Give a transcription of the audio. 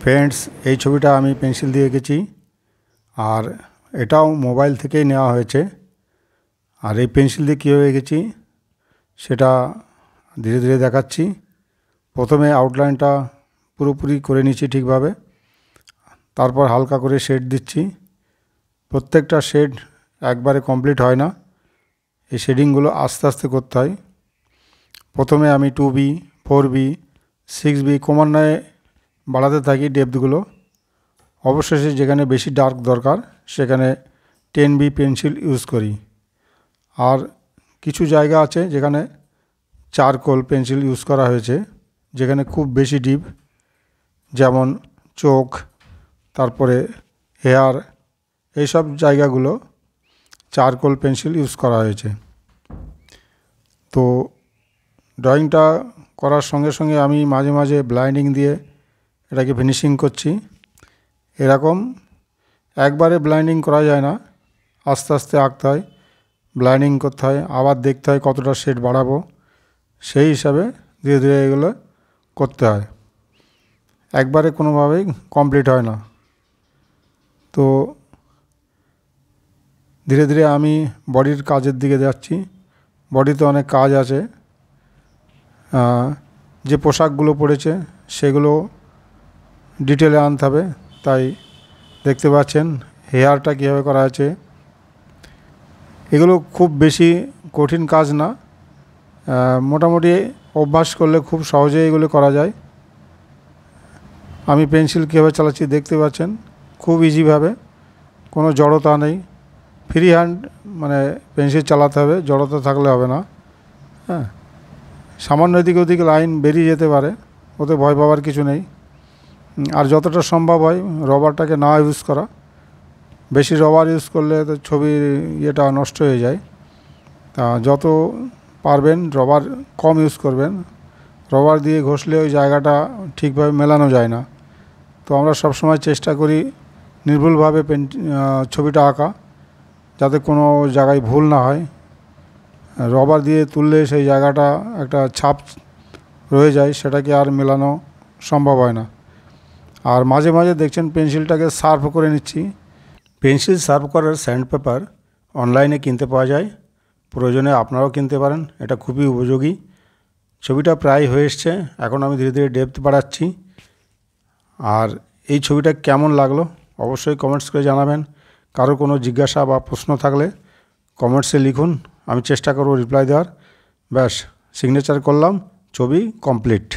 Friends, এই ছবিটা আমি পেন্সিল দিয়ে এঁকেছি আর এটাও মোবাইল থেকেই নেওয়া হয়েছে। আর এই পেন্সিল দিয়ে কীভাবে এঁকেছি সেটা ধীরে ধীরে দেখাচ্ছি। প্রথমে আউটলাইনটা পুরোপুরি করে নিচ্ছি ঠিকভাবে, তারপর হালকা করে শেড দিচ্ছি। প্রত্যেকটা শেড একবারে কমপ্লিট হয় না, এই শেডিংগুলো আস্তে আস্তে করতে হয়। প্রথমে আমি 2B, 4B, 6B ক্রমান্বয়ে বাড়াতে থাকি ডেপথগুলো। অবশেষে যেখানে বেশি ডার্ক দরকার সেখানে 10B পেন্সিল ইউজ করি। আর কিছু জায়গা আছে যেখানে চারকোল পেন্সিল ইউজ করা হয়েছে, যেখানে খুব বেশি ডিপ, যেমন চোখ, তারপরে হেয়ার, এইসব জায়গাগুলো চারকোল পেন্সিল ইউজ করা হয়েছে। তো ড্রয়িংটা করার সঙ্গে সঙ্গে আমি মাঝে মাঝে ব্লাইন্ডিং দিয়ে এটাকে ফিনিশিং করছি। এরকম একবারে ব্লাইন্ডিং করা যায় না, আস্তে আস্তে আঁকতে হয়, ব্লাইন্ডিং করতে হয়, আবার দেখতে হয় কতটা শেড বাড়াবো, সেই হিসাবে ধীরে ধীরে এগুলো করতে হয়। একবারে কোনোভাবেই কমপ্লিট হয় না। তো ধীরে ধীরে আমি বডির কাজের দিকে যাচ্ছি। বডিতে অনেক কাজ আছে, যে পোশাকগুলো পরেছে সেগুলো ডিটেলে আনতে হবে। তাই দেখতে পাচ্ছেন হেয়ারটা কীভাবে করা আছে। এগুলো খুব বেশি কঠিন কাজ না, মোটামুটি অভ্যাস করলে খুব সহজেই এগুলো করা যায়। আমি পেন্সিল কীভাবে চালাচ্ছি দেখতে পাচ্ছেন, খুব ইজিভাবে, কোনো জড়তা নেই। ফ্রি হ্যান্ড মানে পেন্সিল চালাতে হবে, জড়তা থাকলে হবে না। হ্যাঁ, সামান্য এদিকে ওদিকে লাইন বেরিয়ে যেতে পারে, ওতে ভয় পাওয়ার কিছু নেই। আর যতটা সম্ভব হয় রবারটাকে না ইউজ করা। বেশি রবার ইউজ করলে তো ছবির ইয়েটা নষ্ট হয়ে যায়। তা যত পারবেন রবার কম ইউজ করবেন। রবার দিয়ে ঘষলে ওই জায়গাটা ঠিকভাবে মেলানো যায় না। তো আমরা সবসময় চেষ্টা করি নির্ভুলভাবে ছবিটা আঁকা, যাতে কোনো জায়গায় ভুল না হয়। রবার দিয়ে তুললে সেই জায়গাটা একটা ছাপ রয়ে যায়, সেটাকে আর মেলানো সম্ভব হয় না। আর মাঝে মাঝে দেখছেন পেন্সিলটাকে শার্প করে নিচ্ছি। পেন্সিল শার্প করার স্যান্ডপেপার অনলাইনে কিনতে পাওয়া যায়, প্রয়োজনে আপনারাও কিনতে পারেন। এটা খুবই উপযোগী। ছবিটা প্রায় হয়ে এসছে, এখন আমি ধীরে ধীরে ডেপথ বাড়াচ্ছি। আর এই ছবিটা কেমন লাগলো অবশ্যই কমেন্টস করে জানাবেন। কারো কোনো জিজ্ঞাসা বা প্রশ্ন থাকলে কমেন্টসে লিখুন, আমি চেষ্টা করব রিপ্লাই দেওয়ার। ব্যাস, সিগনেচার করলাম, ছবি কমপ্লিট।